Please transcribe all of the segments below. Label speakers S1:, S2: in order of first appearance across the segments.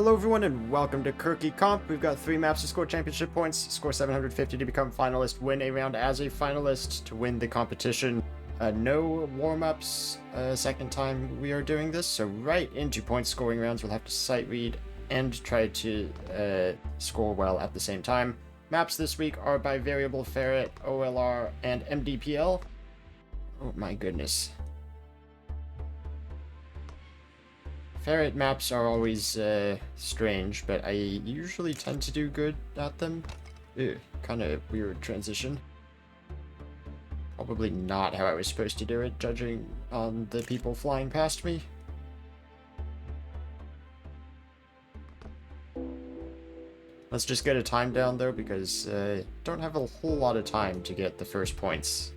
S1: Hello everyone and welcome to Kerki Comp. We've got 3 maps to score championship points, score 750 to become finalist, win a round as a finalist to win the competition. No warm-ups second time we are doing this, so right into point scoring rounds. We'll have to sight read and try to score well at the same time. Maps this week are by variableferret, OLR, and MDPL. Oh my goodness. Ferret maps are always strange, but I usually tend to do good at them. Ew, kind of weird transition. Probably not how I was supposed to do it, judging on the people flying past me. Let's just get a time down though, because don't have a whole lot of time to get the first points.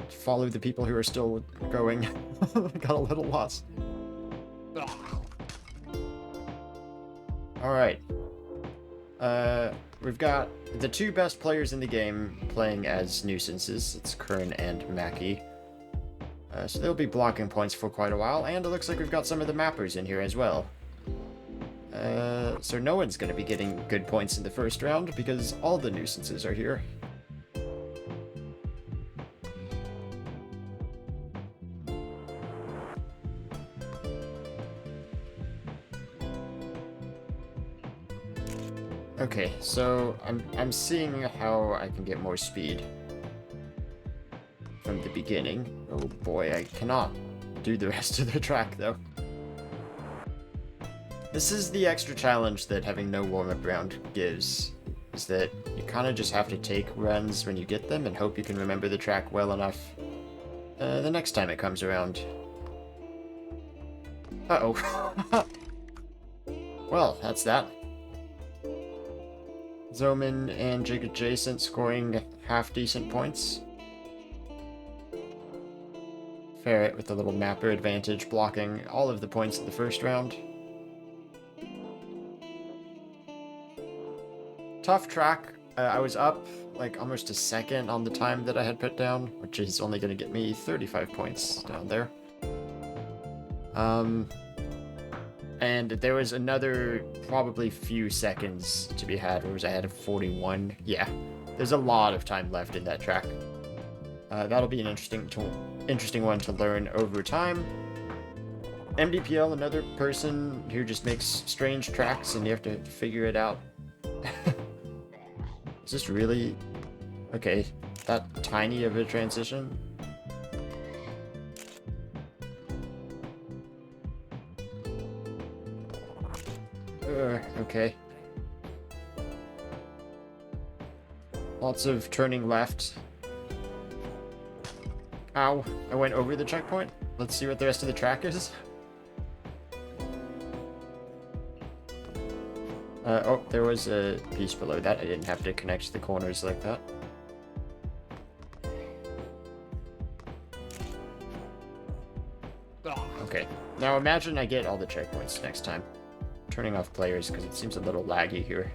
S1: Follow the people who are still going. Got a little lost. Alright. We've got the 2 best players in the game playing as nuisances. It's Kern and Mackie. So they'll be blocking points for quite a while, and it looks like we've got some of the mappers in here as well. So no one's going to be getting good points in the first round because all the nuisances are here. Okay, so I'm seeing how I can get more speed from the beginning. Oh boy, I cannot do the rest of the track though. This is the extra challenge that having no warm-up round gives, is that you kind of just have to take runs when you get them and hope you can remember the track well enough the next time it comes around. Uh-oh. Well, that's that. Zoman and Jig Adjacent scoring half-decent points. Ferret with a little mapper advantage blocking all of the points in the first round. Tough track. I was up like almost a second on the time that I had put down, which is only going to get me 35 points down there. And there was another probably few seconds to be had, where was I ahead of 41? Yeah, there's a lot of time left in that track. That'll be an interesting one to learn over time. MDPL, another person who just makes strange tracks and you have to figure it out. Is this really... Okay, that tiny of a transition? Okay. Lots of turning left. Ow, I went over the checkpoint. Let's see what the rest of the track is. Oh, there was a piece below that. I didn't have to connect the corners like that. Okay, now imagine I get all the checkpoints next time. Turning off players because it seems a little laggy here.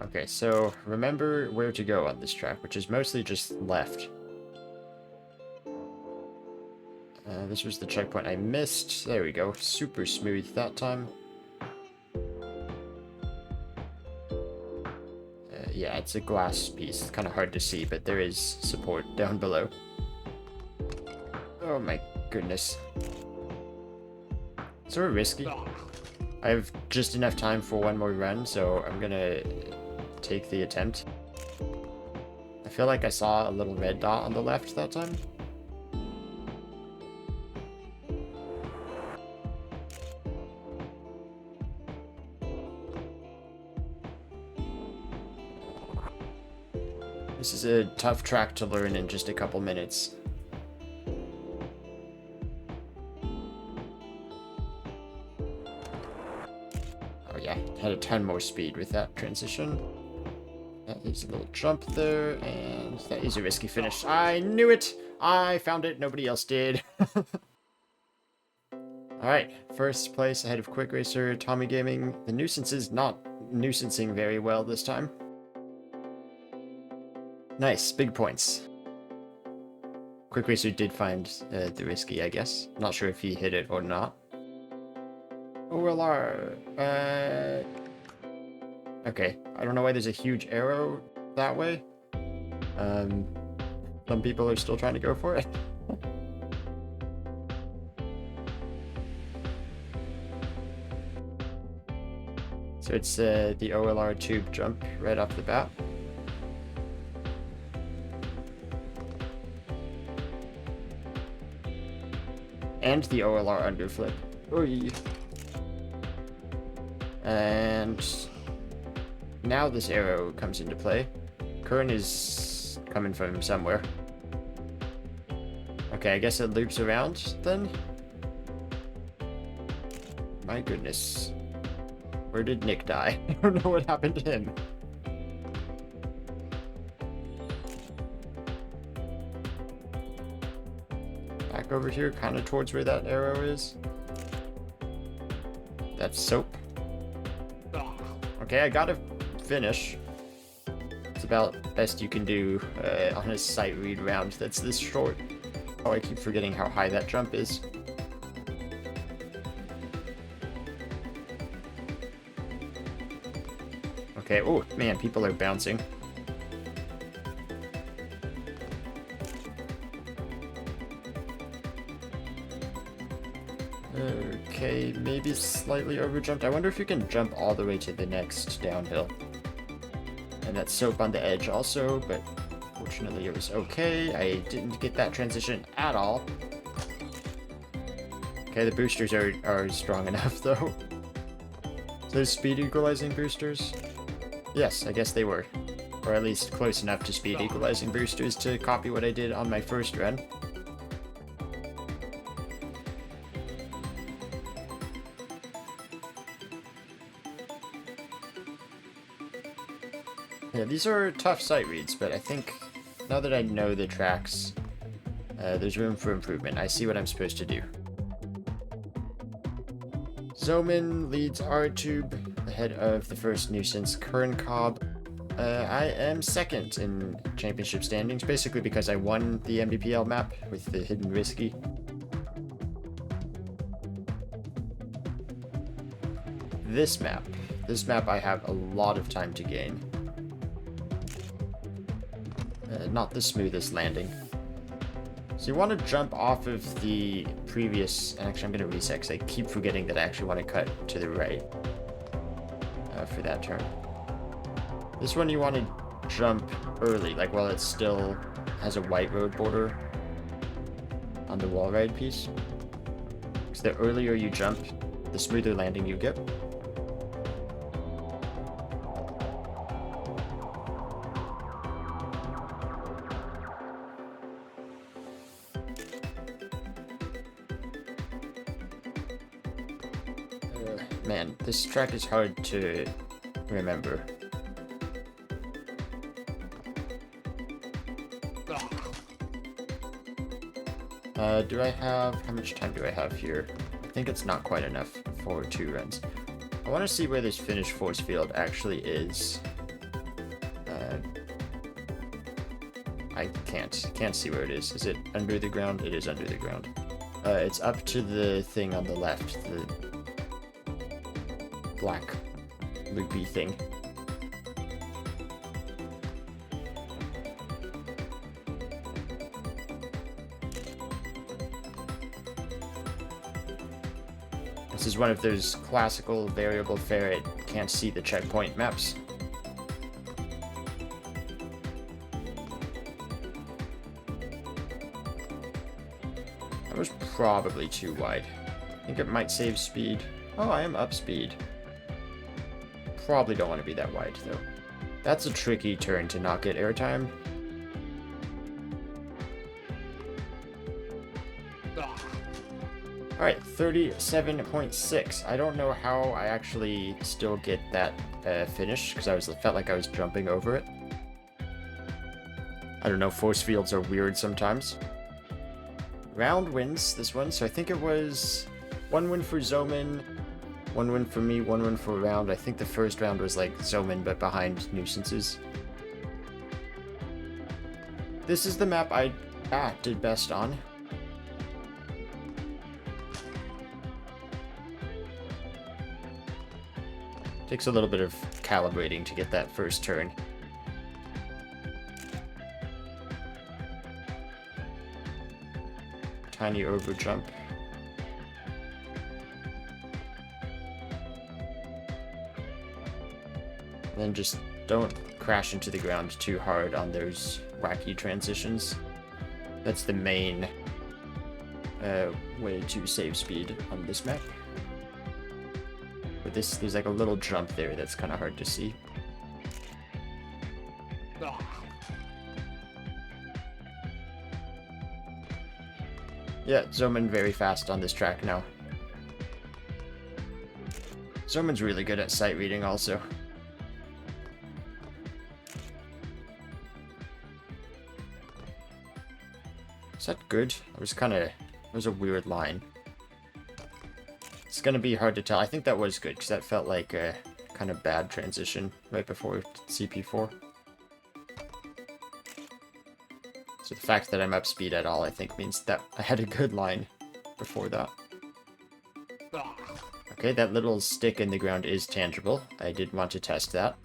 S1: Okay, so remember where to go on this track, which is mostly just left. This was the checkpoint I missed. There we go. Super smooth that time. Yeah, it's a glass piece. It's kind of hard to see, but there is support down below. Oh my goodness. Sort of risky. I have just enough time for one more run, so I'm gonna take the attempt. I feel like I saw a little red dot on the left that time. This is a tough track to learn in just a couple minutes. Oh yeah, had a ton more speed with that transition. That is a little jump there, and that is a risky finish. I knew it! I found it, nobody else did. Alright, first place ahead of Quick Racer, Tommy Gaming. The nuisance is not nuisancing very well this time. Nice, big points. Quick Racer did find the risky, I guess. Not sure if he hit it or not. OLR. Okay, I don't know why there's a huge arrow that way. Some people are still trying to go for it. So it's the OLR tube jump right off the bat. And the OLR underflip. Oy. And now this arrow comes into play. Current is coming from somewhere. Okay, I guess it loops around then. My goodness. Where did Nick die? I don't know what happened to him. Back over here, kind of towards where that arrow is. That's soap. Okay, I gotta finish. It's about best you can do on a sight read round that's this short. Oh, I keep forgetting how high that jump is. Okay, oh man, people are bouncing. Okay, maybe slightly overjumped. I wonder if you can jump all the way to the next downhill. And that's soap on the edge also, but fortunately it was okay. I didn't get that transition at all. Okay, the boosters are strong enough though. So those speed equalizing boosters? Yes, I guess they were. Or at least close enough to speed equalizing boosters to copy what I did on my first run. Yeah, these are tough sight reads, but I think now that I know the tracks, there's room for improvement. I see what I'm supposed to do. Zoman leads R-Tube ahead of the first nuisance, Kern Cobb. I am second in championship standings, basically because I won the MDPL map with the hidden risky. This map I have a lot of time to gain. Not the smoothest landing. So you want to jump off of the previous... Actually, I'm going to reset because I keep forgetting that I actually want to cut to the right for that turn. This one you want to jump early, like while it still has a white road border on the wall ride piece. Because the earlier you jump, the smoother landing you get. Man, this track is hard to remember. Do I have... How much time do I have here? I think it's not quite enough for 2 runs. I want to see where this finish force field actually is. I can't see where it is. Is it under the ground? It is under the ground. It's up to the thing on the left, the black loopy thing. This is one of those classical variableferret can't see the checkpoint maps. That was probably too wide. I think it might save speed. Oh, I am up speed. Probably don't want to be that wide though. That's a tricky turn to not get airtime. Alright, 37.6. I don't know how I actually still get that finish, because I felt like I was jumping over it. I don't know, force fields are weird sometimes. Round wins this one, so I think it was One win for Zoman, one win for me, one win for a round. I think the first round was like Zoman, but behind nuisances. This is the map I did best on. Takes a little bit of calibrating to get that first turn. Tiny over jump. And then just don't crash into the ground too hard on those wacky transitions. That's the main way to save speed on this map. But there's like a little jump there that's kind of hard to see. Yeah, Zoman very fast on this track now. Zoman's really good at sight reading also. Is that good? It was a weird line. It's gonna be hard to tell. I think that was good, because that felt like a kind of bad transition right before CP4. So the fact that I'm up speed at all, I think, means that I had a good line before that. Okay, that little stick in the ground is tangible. I did want to test that.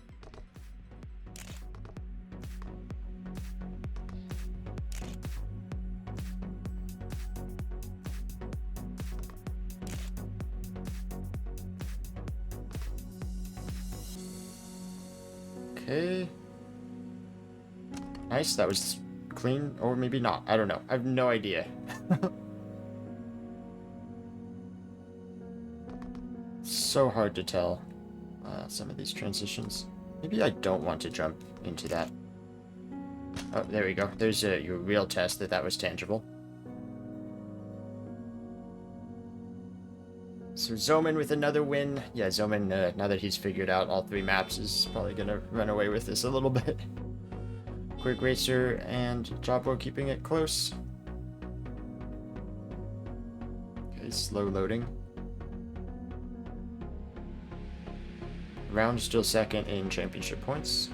S1: Okay. Nice, that was clean, or maybe not. I don't know. I have no idea. So hard to tell some of these transitions. Maybe I don't want to jump into that. Oh, there we go. There's your real test that was tangible. So Zoman with another win. Yeah, Zoman, now that he's figured out all three maps, is probably going to run away with this a little bit. Quick Racer and Jabo keeping it close. Okay, slow loading. Round still second in championship points.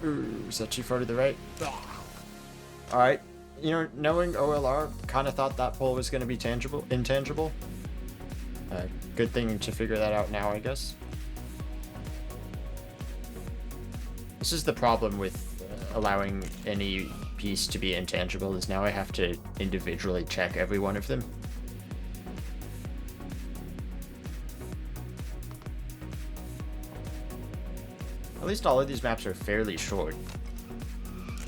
S1: Ooh, is that too far to the right? Alright, you know, knowing OLR, kind of thought that pole was going to be intangible. Good thing to figure that out now, I guess. This is the problem with allowing any piece to be intangible, is now I have to individually check every one of them. At least all of these maps are fairly short,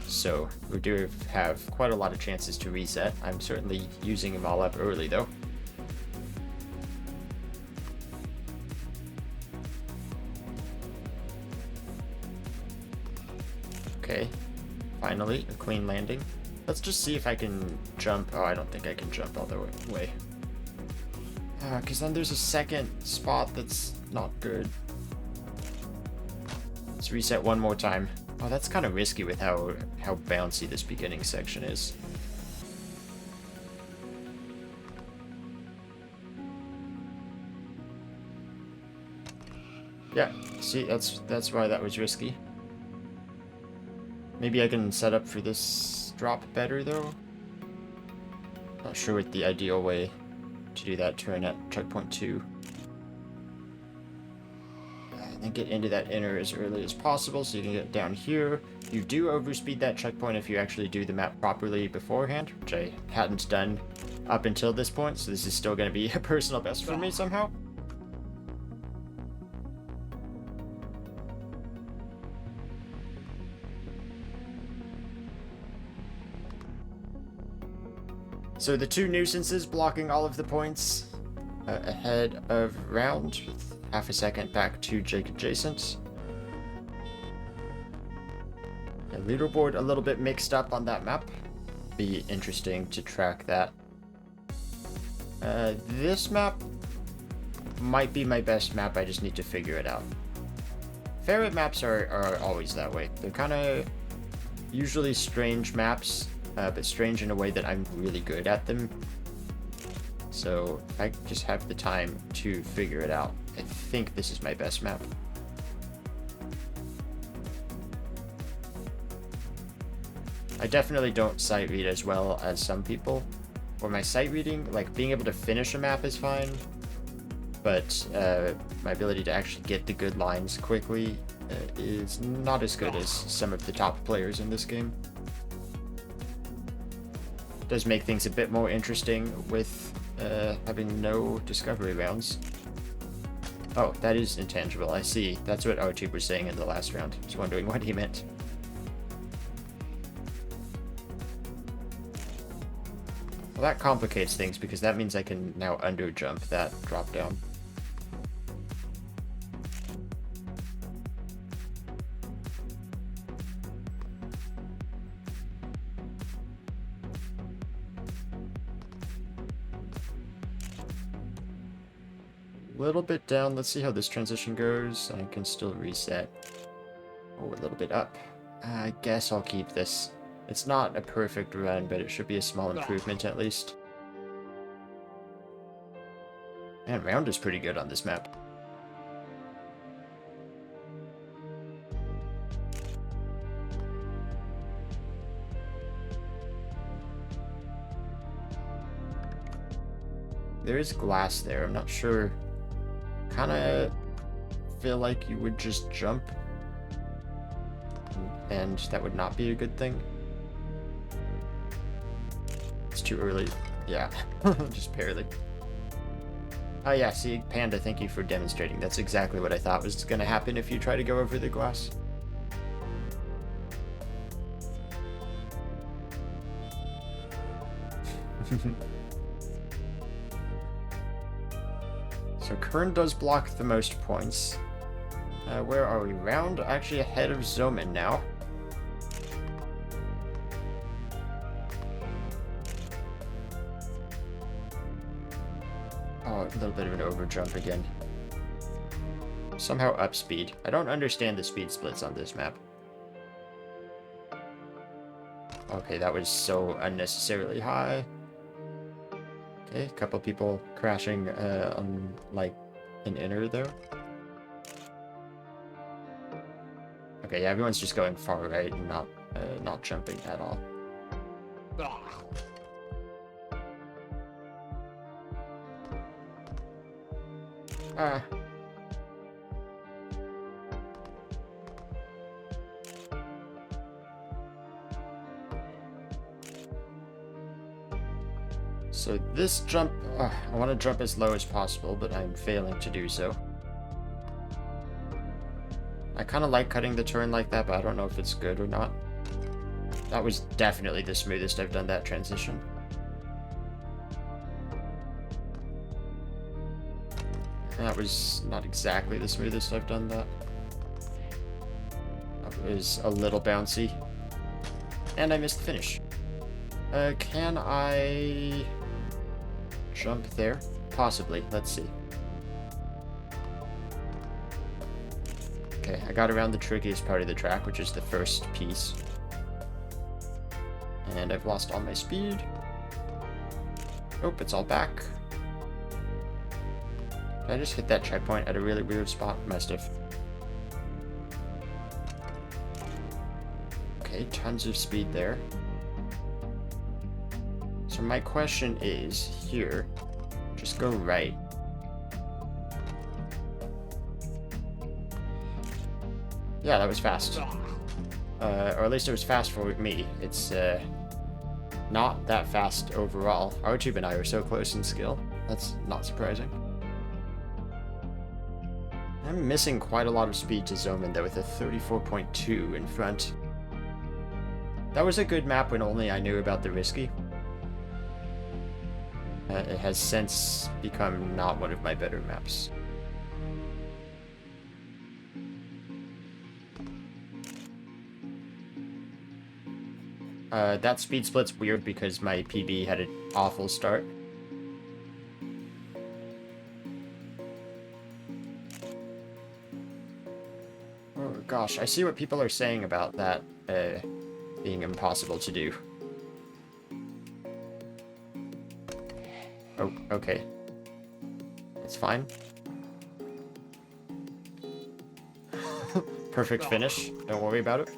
S1: so we do have quite a lot of chances to reset. I'm certainly using them all up early though. Okay, finally a clean landing. Let's just see if I can jump. Oh, I don't think I can jump all the way. Because then there's a second spot that's not good. Let's reset one more time. Oh, that's kind of risky with how bouncy this beginning section is. Yeah, see, that's why that was risky. Maybe I can set up for this drop better though. Not sure what the ideal way to do that turn at checkpoint 2. And then get into that inner as early as possible so you can get down here. You do overspeed that checkpoint if you actually do the map properly beforehand, which I hadn't done up until this point, so this is still going to be a personal best for me somehow. So the two nuisances blocking all of the points ahead of round, with half a second back to Jake adjacent. And leaderboard a little bit mixed up on that map. Be interesting to track that. This map might be my best map, I just need to figure it out. Ferret maps are always that way. They're kind of usually strange maps, but strange in a way that I'm really good at them. So I just have the time to figure it out. I think this is my best map. I definitely don't sight read as well as some people. Or my sight reading, like being able to finish a map is fine, but my ability to actually get the good lines quickly is not as good as some of the top players in this game. It does make things a bit more interesting with having no discovery rounds. Oh, that is intangible, I see. That's what Archie was saying in the last round. I was wondering what he meant. Well, that complicates things because that means I can now under-jump that drop down. Little bit down. Let's see how this transition goes. I can still reset. Oh, a little bit up. I guess I'll keep this. It's not a perfect run, but it should be a small improvement at least. Man, round is pretty good on this map. There is glass there. I'm not sure. Kind of feel like you would just jump, and that would not be a good thing. It's too early. Yeah, just barely. Oh yeah, see, Panda, thank you for demonstrating. That's exactly what I thought was going to happen if you try to go over the glass. So Kern does block the most points. Where are we? Round actually ahead of Zoman now. Oh, a little bit of an overjump again. Somehow up speed. I don't understand the speed splits on this map. Okay, that was so unnecessarily high. Okay, a couple people crashing on, like, an inner there. Okay, yeah, everyone's just going far right and not jumping at all. Ah. So this jump, I want to jump as low as possible, but I'm failing to do so. I kind of like cutting the turn like that, but I don't know if it's good or not. That was definitely the smoothest I've done that transition. That was not exactly the smoothest I've done that. That was a little bouncy. And I missed the finish. Can I jump there? Possibly. Let's see. Okay, I got around the trickiest part of the track, which is the first piece. And I've lost all my speed. Nope, it's all back. Did I just hit that checkpoint at a really weird spot? Must have. Okay, tons of speed there. So my question is, here, just go right. Yeah, that was fast. Or at least it was fast for me. It's not that fast overall. Archie and I are so close in skill. That's not surprising. I'm missing quite a lot of speed to Zoman though, with a 34.2 in front. That was a good map when only I knew about the risky. It has since become not one of my better maps. That speed split's weird because my PB had an awful start. gosh, I see what people are saying about that being impossible to do. Oh, okay. It's fine. Perfect finish. Don't worry about it.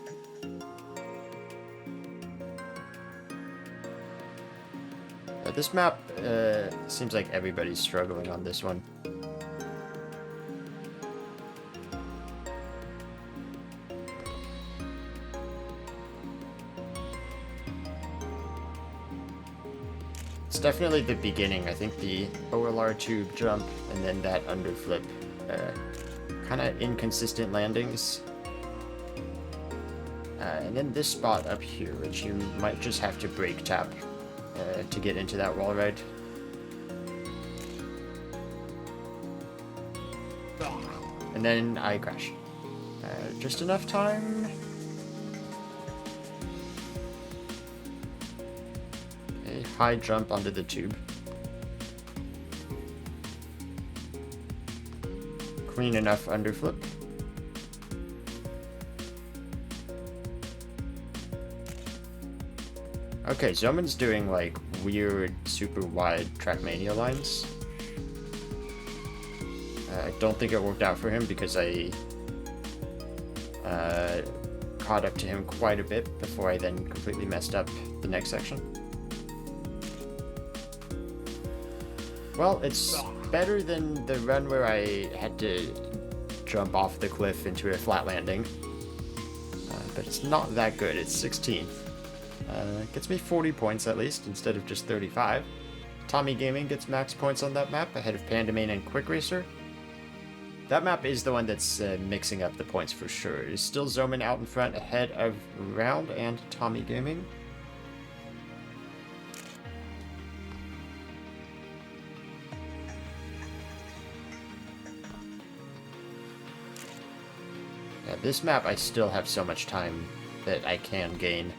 S1: This map seems like everybody's struggling on this one. It's definitely the beginning. I think the OLR tube jump and then that underflip. Kind of inconsistent landings. And then this spot up here, which you might just have to brake tap to get into that wall ride. And then I crash. Just enough time. A high jump onto the tube. Clean enough underflip. Okay, Zoman's doing like weird, super wide Trackmania lines. I don't think it worked out for him because I caught up to him quite a bit before I then completely messed up the next section. Well, it's better than the run where I had to jump off the cliff into a flat landing. But it's not that good. It's 16th. Gets me 40 points at least, instead of just 35. Tommy Gaming gets max points on that map, ahead of Pandamane and Quick Racer. That map is the one that's mixing up the points for sure. It is still Zoman out in front, ahead of Round and Tommy Gaming. Yeah, this map I still have so much time that I can gain.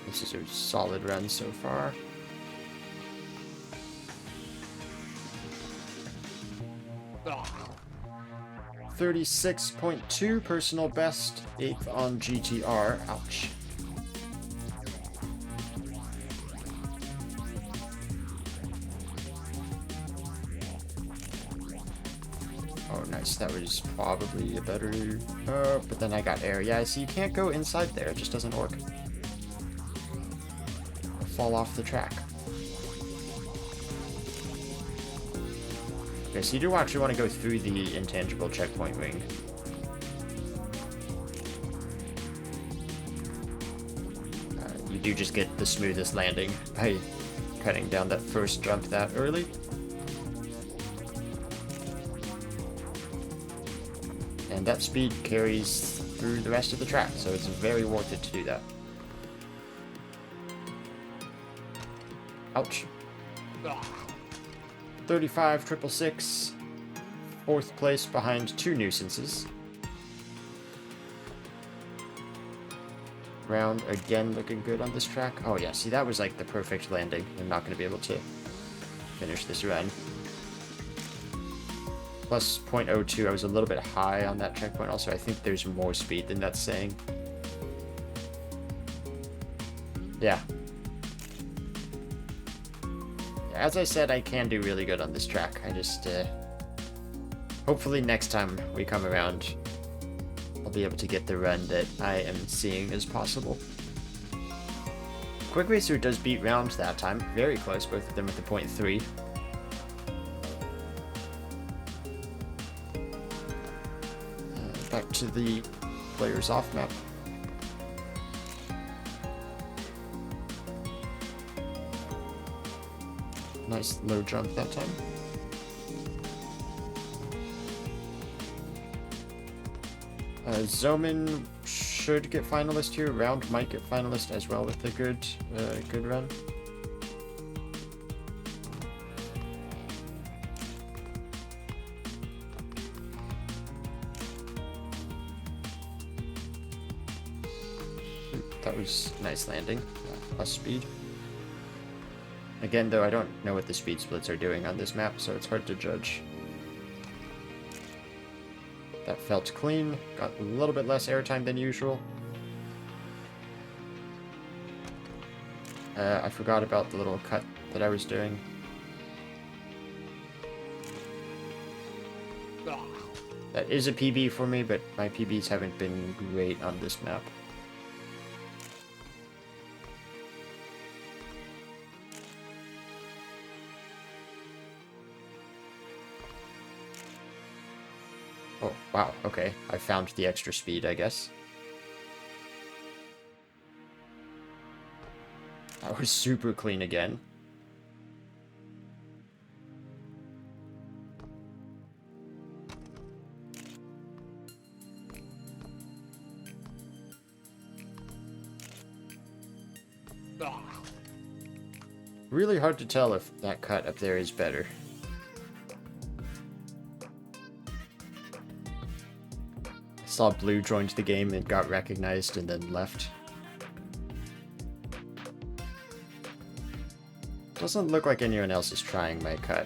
S1: This is a solid run so far. $36.2 personal best, 8th on GTR. Ouch. Oh, nice. That was probably a better... but then I got air. Yeah, so you can't go inside there. It just doesn't work. Fall off the track. Okay, so you do actually want to go through the intangible checkpoint ring. You do just get the smoothest landing by cutting down that first jump that early. And that speed carries through the rest of the track, so it's very worth it to do that. Ouch. 35,666. 4th place behind 2 nuisances. Round again looking good on this track. Oh yeah, see that was like the perfect landing. I'm not going to be able to finish this run. Plus 0.02, I was a little bit high on that checkpoint also. I think there's more speed than that's saying. Yeah. As I said, I can do really good on this track. I just, hopefully next time we come around, I'll be able to get the run that I am seeing as possible. Quick Racer does beat Round that time. Very close, both of them with the 0.3. Back to the players off map. Nice low jump that time. Zoman should get finalist here. Round might get finalist as well with a good run. That was nice landing. Plus speed. Again, though, I don't know what the speed splits are doing on this map, so it's hard to judge. That felt clean. Got a little bit less airtime than usual. I forgot about the little cut that I was doing. That is a PB for me, but my PBs haven't been great on this map. Oh, wow, okay. I found the extra speed, I guess. That was super clean again. Really hard to tell if that cut up there is better. I saw Blue joined the game and got recognized and then left. Doesn't look like anyone else is trying my cut.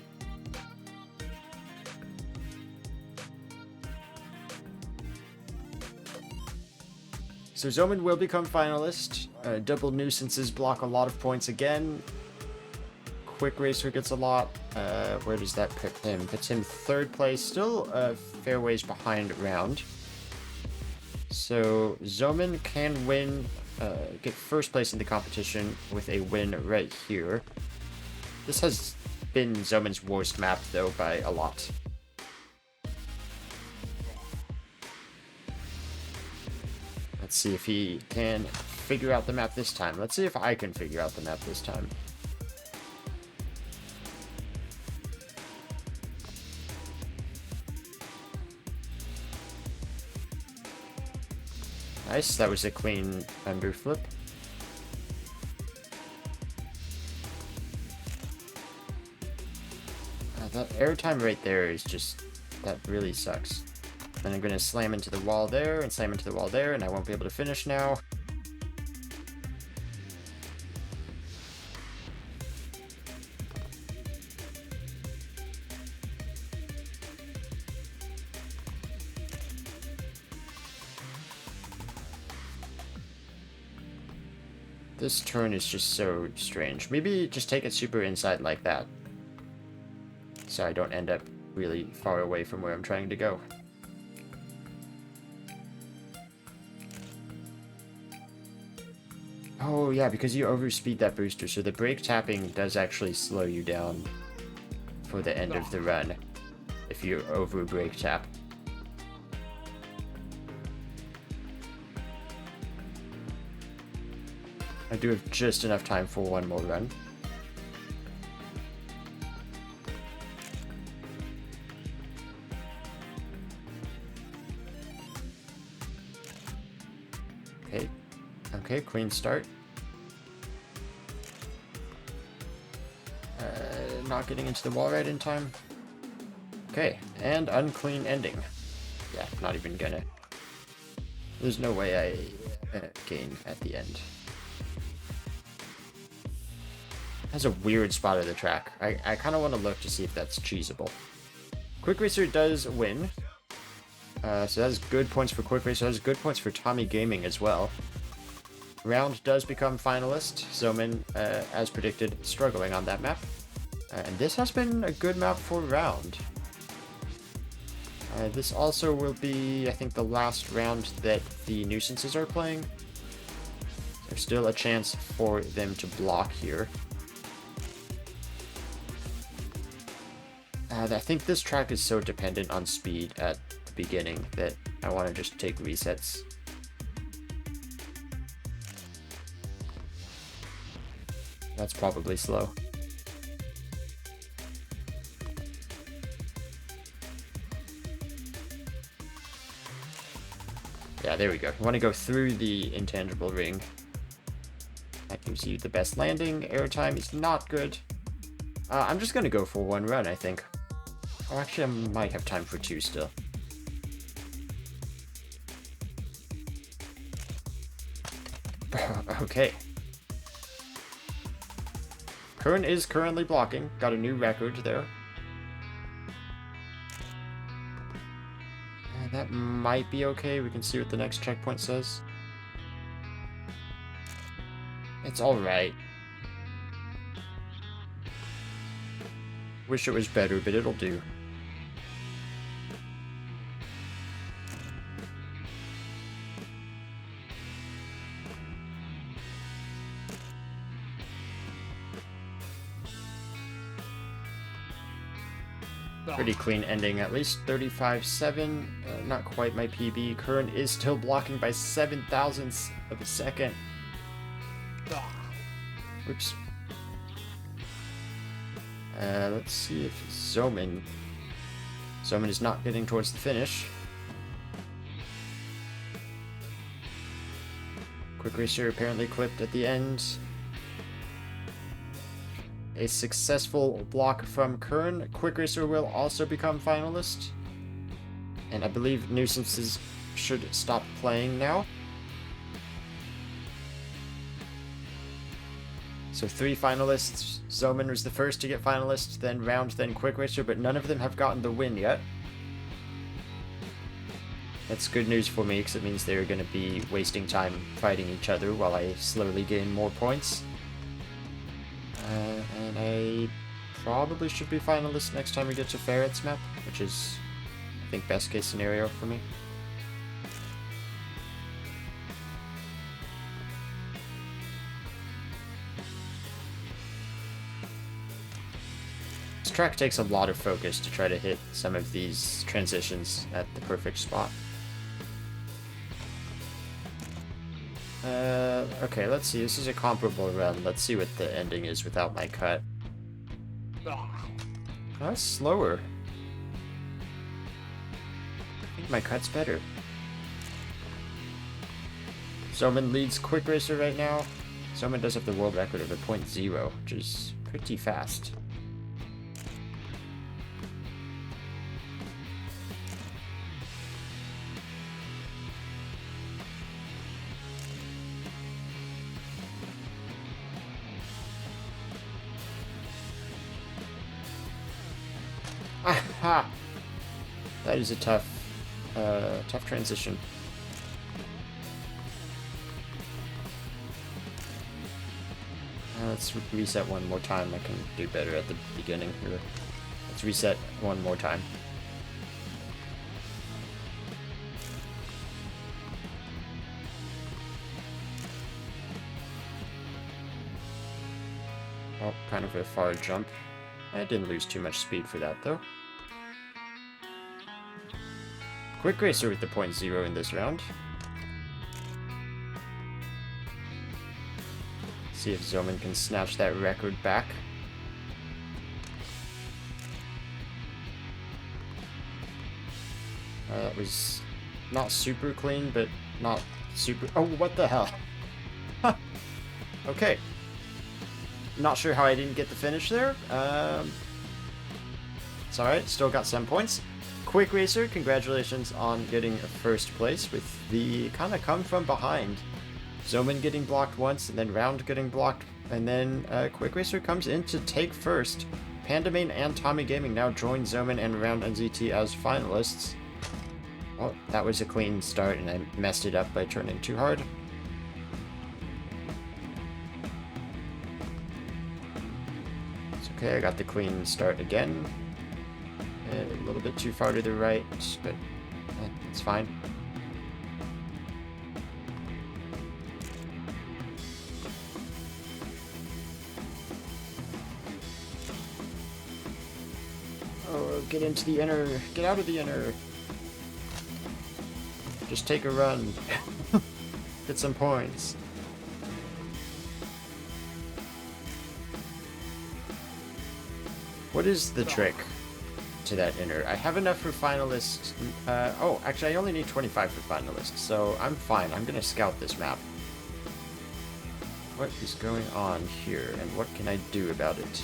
S1: So Zoman will become finalist. Double nuisances block a lot of points again. Quick Racer gets a lot. Where does that put him? Puts him third place, still fair ways behind round. So Zoman can win, get first place in the competition with a win right here. This has been Zoman's worst map, though, by a lot. Let's see if he can figure out the map this time. Let's see if I can figure out the map this time. Nice, that was a clean underflip. That airtime right there is just, that really sucks. Then I'm going to slam into the wall there, and slam into the wall there, and I won't be able to finish now. This turn is just so strange. Maybe just take it super inside like that, so I don't end up really far away from where I'm trying to go. Oh yeah, because you overspeed that booster, so the brake tapping does actually slow you down for the end of the run if you over brake tap. I do have just enough time for one more run. Okay, clean start. Not getting into the wall right in time. Okay, and unclean ending. Yeah, not even gonna. There's no way I gain at the end. Has a weird spot of the track. I kind of want to look to see if that's cheesable. Quick Racer does win. So that's good points for Quick Racer. That's good points for Tommy Gaming as well. Round does become finalist. Zoman, as predicted, struggling on that map. And this has been a good map for Round. This also will be, I think, the last round that the nuisances are playing. There's still a chance for them to block here. I think this track is so dependent on speed at the beginning that I want to just take resets. That's probably slow. Yeah, there we go. You want to go through the intangible ring. That gives you the best landing. Airtime is not good. I'm just going to go for one run, I think. Oh, actually, I might have time for two still. Okay. Kern is currently blocking. Got a new record there. And that might be okay. We can see what the next checkpoint says. It's alright. Wish it was better, but it'll do. Pretty clean ending, at least 35-7. Not quite my PB. Kern is still blocking by 7 thousandths of a second. Oops. Let's see if Zoman is not getting towards the finish. Quick Racer apparently clipped at the end. A successful block from Kern. Quick Racer will also become finalist. And I believe Nuisances should stop playing now. So 3 finalists. Zoman was the first to get finalist, then Round, then Quick Racer, but none of them have gotten the win yet. That's good news for me, because it means they're going to be wasting time fighting each other while I slowly gain more points. And I probably should be finalist next time we get to Ferret's map, which is, I think, best case scenario for me. This track takes a lot of focus to try to hit some of these transitions at the perfect spot. Okay, let's see. This is a comparable run. Let's see what the ending is without my cut. That's slower. I think my cut's better. Zoman leads Quick Racer right now. Zoman does have the world record of a 0.0, which is pretty fast. Aha! That is a tough transition. Let's reset one more time. I can do better at the beginning here. Let's reset one more time. Oh, kind of a far jump. I didn't lose too much speed for that, though. Quick Racer with the 0.0 in this round. See if Zoman can snatch that record back. That was not super clean, but not super... Oh, what the hell? Okay. Not sure how I didn't get the finish there. It's alright, still got some points. Quick Racer, congratulations on getting first place with the kind of come from behind. Zoman getting blocked once, and then Round getting blocked, and then Quick Racer comes in to take first. Pandamain and Tommy Gaming now join Zoman and Round NZT as finalists. Well, that was a clean start, and I messed it up by turning too hard. It's okay, I got the clean start again. A little bit too far to the right, but it's fine. Oh, get into the inner. Get out of the inner. Just take a run. Get some points. What is the trick to that inner? I have enough for finalists. Oh, actually, I only need 25 for finalists, so I'm fine. I'm gonna scout this map. What is going on here, and what can I do about it?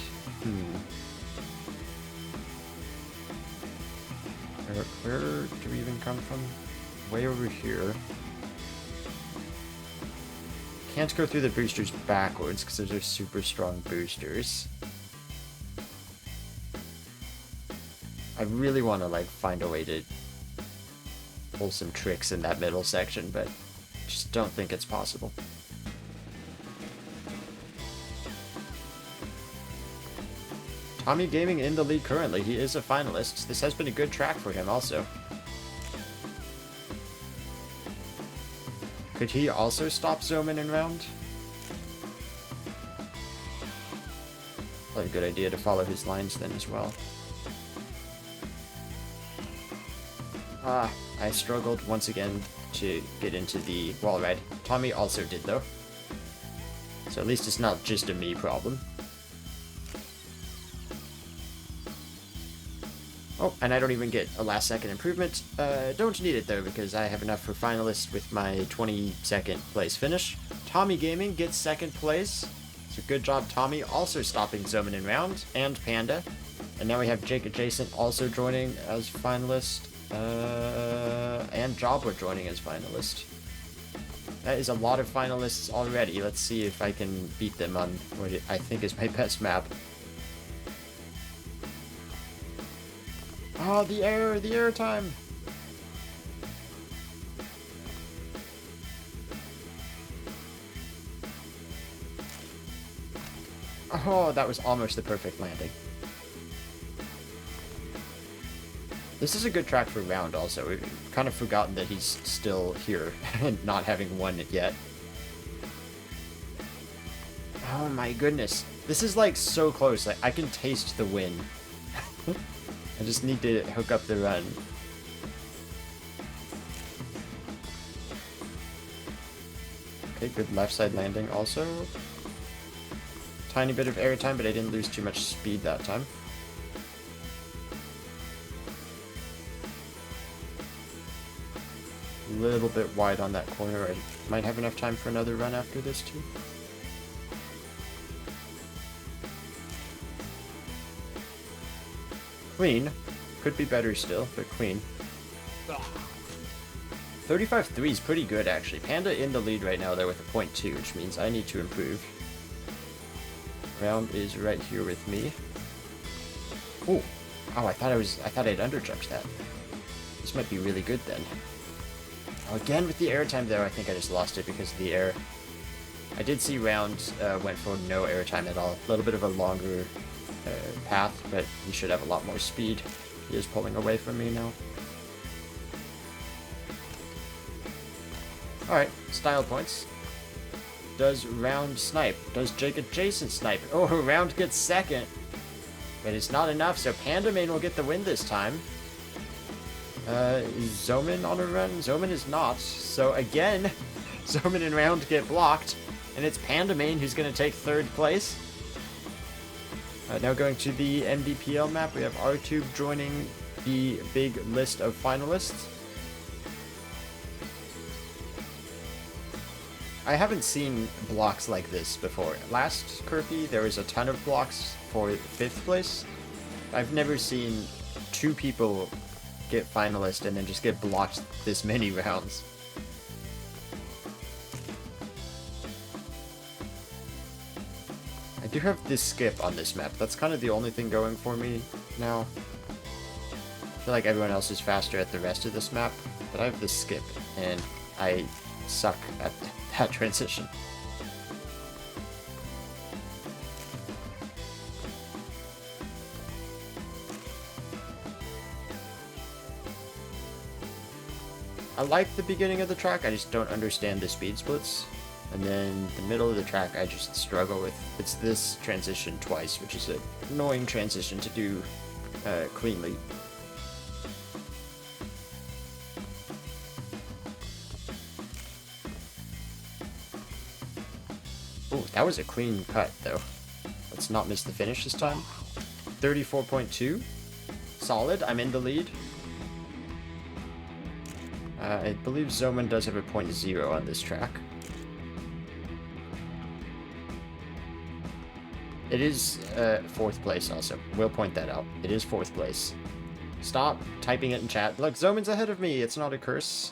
S1: Where do we even come from? Way over here. Can't go through the boosters backwards because those are super strong boosters. I really want to, like, find a way to pull some tricks in that middle section, but just don't think it's possible. Tommy Gaming in the lead currently. He is a finalist. This has been a good track for him also. Could he also stop Zoman in round? Probably a good idea to follow his lines then as well. I struggled once again to get into the wall ride. Tommy also did though. So at least it's not just a me problem. Oh, and I don't even get a last second improvement. Don't need it though, because I have enough for finalist with my 22nd place finish. Tommy Gaming gets second place. So good job, Tommy. Also stopping Zoman in round, and Panda. And now we have Jake Adjacent also joining as finalist. And Jobber joining as finalist. That is a lot of finalists already. Let's see if I can beat them on what I think is my best map. Oh, the air time! Oh, that was almost the perfect landing. This is a good track for round also. We've kind of forgotten that he's still here and not having won it yet. Oh my goodness. This is like so close. Like, I can taste the win. I just need to hook up the run. Okay, good left side landing also. Tiny bit of air time, but I didn't lose too much speed that time. A little bit wide on that corner. I might have enough time for another run after this too. Clean. Could be better still, but clean. 35.3 is pretty good, actually. Panda in the lead right now, though, with a 0.2, which means I need to improve. Round is right here with me. Oh, I thought I'd underjudged that. This might be really good then. Oh, again with the airtime though, I think I just lost it because of the air. I did see round went for no airtime at all. A little bit of a longer path, but he should have a lot more speed. He is pulling away from me now. Alright, style points. Does round snipe? Does Jake Adjacent snipe? Oh, round gets second. But it's not enough, so Panda Main will get the win this time. Is Zoman on a run? Zoman is not. So again, Zoman and round get blocked. And it's Panda Main who's going to take third place. Now going to the MDPL map, we have RTube joining the big list of finalists. I haven't seen blocks like this before. Last Kerki, there was a ton of blocks for 5th place. I've never seen 2 people get finalist and then just get blocked this many rounds. I do have this skip on this map. That's kind of the only thing going for me now. I feel like everyone else is faster at the rest of this map, but I have this skip, and I suck at that transition. I like the beginning of the track, I just don't understand the speed splits. And then the middle of the track I just struggle with. It's this transition twice, which is an annoying transition to do cleanly. Oh, that was a clean cut though. Let's not miss the finish this time. 34.2. Solid, I'm in the lead. I believe Zoman does have a 0.0 on this track. It is 4th place also. We'll point that out. It is 4th place. Stop typing it in chat. Look, Zoman's ahead of me. It's not a curse.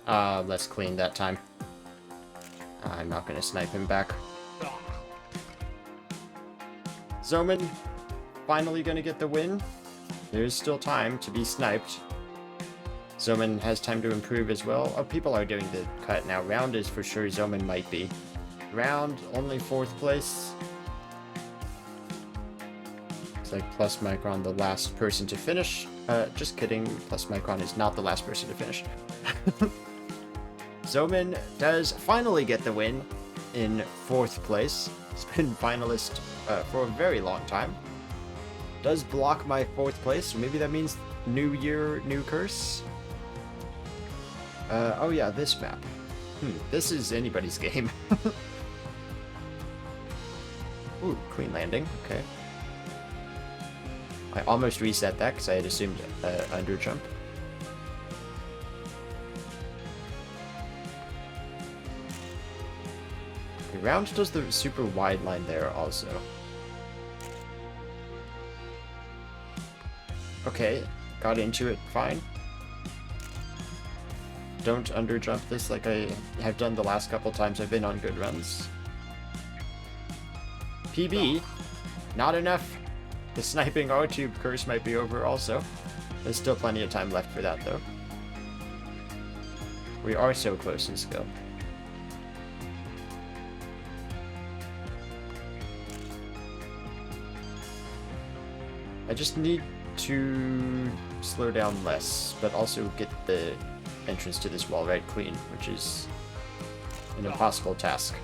S1: Less clean that time. I'm not gonna snipe him back. Zoman, finally gonna get the win. There's still time to be sniped. Zoman has time to improve as well. Oh, people are doing the cut now. Round is for sure Zoman might be. Round, only 4th place. It's like Plus Micron, the last person to finish. Just kidding. Plus Micron is not the last person to finish. Zoman does finally get the win in 4th place. He's been finalist for a very long time. Does block my 4th place, so maybe that means new year, new curse. Oh yeah, this map. This is anybody's game. Ooh, clean landing, okay. I almost reset that because I had assumed under jump. Okay, Round does the super wide line there also. Okay, got into it fine. Don't underjump this like I have done the last couple times I've been on good runs. PB, not enough. The sniping R-tube curse might be over also. There's still plenty of time left for that though. We are so close in skill. I just need to slow down less, but also get the entrance to this wall right clean, which is an impossible task.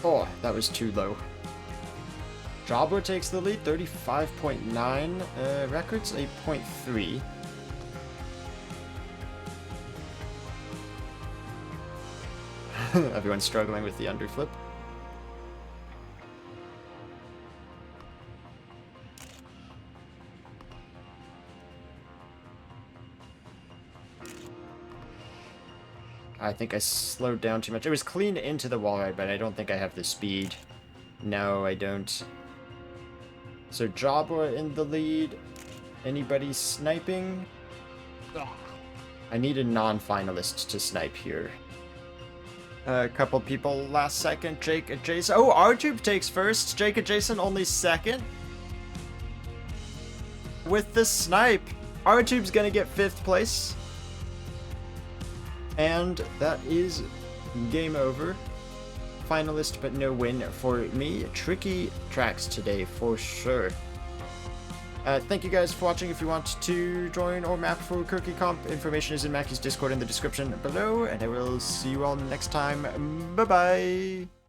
S1: Oh, that was too low. Jabra takes the lead, 35.9. Records, 8.3. Everyone's struggling with the underflip. I think I slowed down too much. It was clean into the wall ride, but I don't think I have the speed. No, I don't. So Jabra in the lead. Anybody sniping? I need a non-finalist to snipe here. A couple people last second. Jake adjacent. Oh, R-Tube takes first. Jake adjacent only second. With the snipe, R-Tube's gonna get 5th place. And that is game over. Finalist, but no win for me. Tricky tracks today for sure. Thank you guys for watching. If you want to join or map for Kerki Comp, information is in Mackie's Discord in the description below, and I will see you all next time. Bye-bye!